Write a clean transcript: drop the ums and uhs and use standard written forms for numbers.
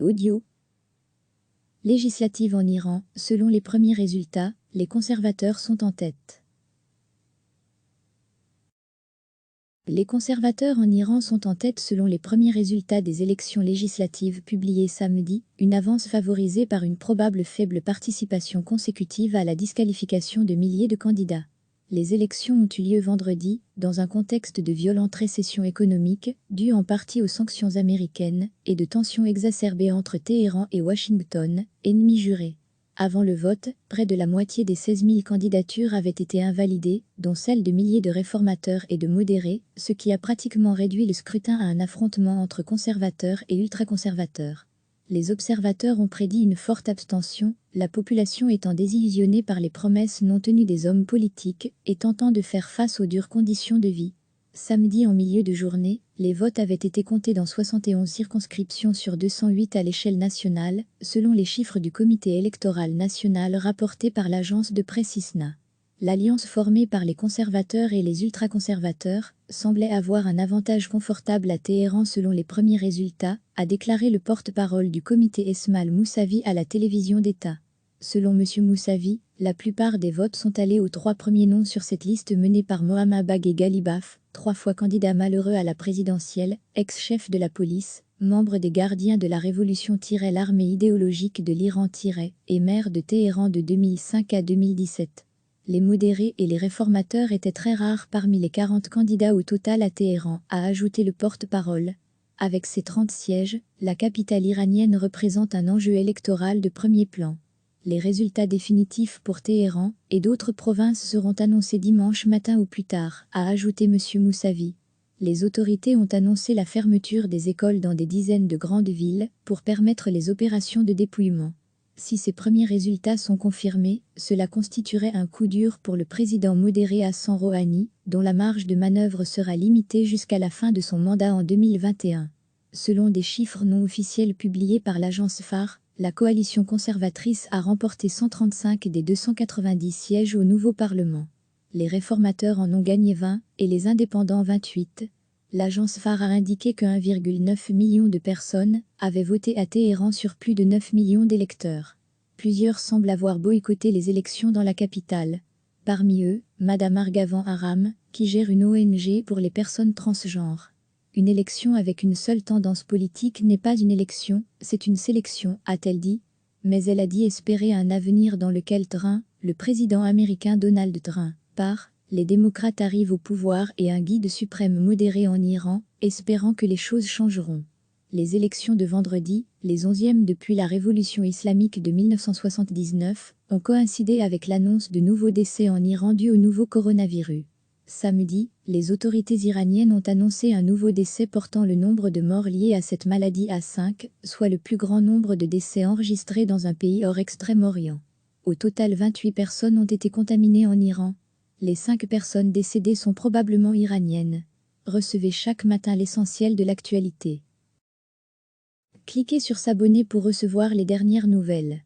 Audio. Législative en Iran, selon les premiers résultats, les conservateurs sont en tête. Les conservateurs en Iran sont en tête selon les premiers résultats des élections législatives publiées samedi, une avance favorisée par une probable faible participation consécutive à la disqualification de milliers de candidats. Les élections ont eu lieu vendredi, dans un contexte de violente récession économique, due en partie aux sanctions américaines, et de tensions exacerbées entre Téhéran et Washington, ennemis jurés. Avant le vote, près de la moitié des 16 000 candidatures avaient été invalidées, dont celles de milliers de réformateurs et de modérés, ce qui a pratiquement réduit le scrutin à un affrontement entre conservateurs et ultraconservateurs. Les observateurs ont prédit une forte abstention, la population étant désillusionnée par les promesses non tenues des hommes politiques et tentant de faire face aux dures conditions de vie. Samedi en milieu de journée, les votes avaient été comptés dans 71 circonscriptions sur 208 à l'échelle nationale, selon les chiffres du comité électoral national rapportés par l'agence de presse ISNA. L'alliance formée par les conservateurs et les ultraconservateurs semblait avoir un avantage confortable à Téhéran selon les premiers résultats, a déclaré le porte-parole du comité Esmail Moussavi à la télévision d'État. Selon M. Moussavi, la plupart des votes sont allés aux 3 premiers noms sur cette liste menée par Mohammad Bagh Ghalibaf, 3 fois candidat malheureux à la présidentielle, ex-chef de la police, membre des gardiens de la révolution - l'armée idéologique de l'Iran - et maire de Téhéran de 2005 à 2017. Les modérés et les réformateurs étaient très rares parmi les 40 candidats au total à Téhéran, a ajouté le porte-parole. Avec ses 30 sièges, la capitale iranienne représente un enjeu électoral de premier plan. Les résultats définitifs pour Téhéran et d'autres provinces seront annoncés dimanche matin ou plus tard, a ajouté M. Moussavi. Les autorités ont annoncé la fermeture des écoles dans des dizaines de grandes villes pour permettre les opérations de dépouillement. Si ces premiers résultats sont confirmés, cela constituerait un coup dur pour le président modéré Hassan Rouhani, dont la marge de manœuvre sera limitée jusqu'à la fin de son mandat en 2021. Selon des chiffres non officiels publiés par l'agence phare, la coalition conservatrice a remporté 135 des 290 sièges au nouveau Parlement. Les réformateurs en ont gagné 20 et les indépendants 28. L'agence phare a indiqué que 1,9 million de personnes avaient voté à Téhéran sur plus de 9 millions d'électeurs. Plusieurs semblent avoir boycotté les élections dans la capitale. Parmi eux, Madame Argavan Aram, qui gère une ONG pour les personnes transgenres. Une élection avec une seule tendance politique n'est pas une élection, c'est une sélection, a-t-elle dit. Mais elle a dit espérer un avenir dans lequel le président américain Donald Trump, les démocrates arrivent au pouvoir et un guide suprême modéré en Iran, espérant que les choses changeront. Les élections de vendredi, les 11e depuis la révolution islamique de 1979, ont coïncidé avec l'annonce de nouveaux décès en Iran dus au nouveau coronavirus. Samedi, les autorités iraniennes ont annoncé un nouveau décès portant le nombre de morts liés à cette maladie à 5, soit le plus grand nombre de décès enregistrés dans un pays hors Extrême-Orient. Au total 28 personnes ont été contaminées en Iran. Les 5 personnes décédées sont probablement iraniennes. Recevez chaque matin l'essentiel de l'actualité. Cliquez sur s'abonner pour recevoir les dernières nouvelles.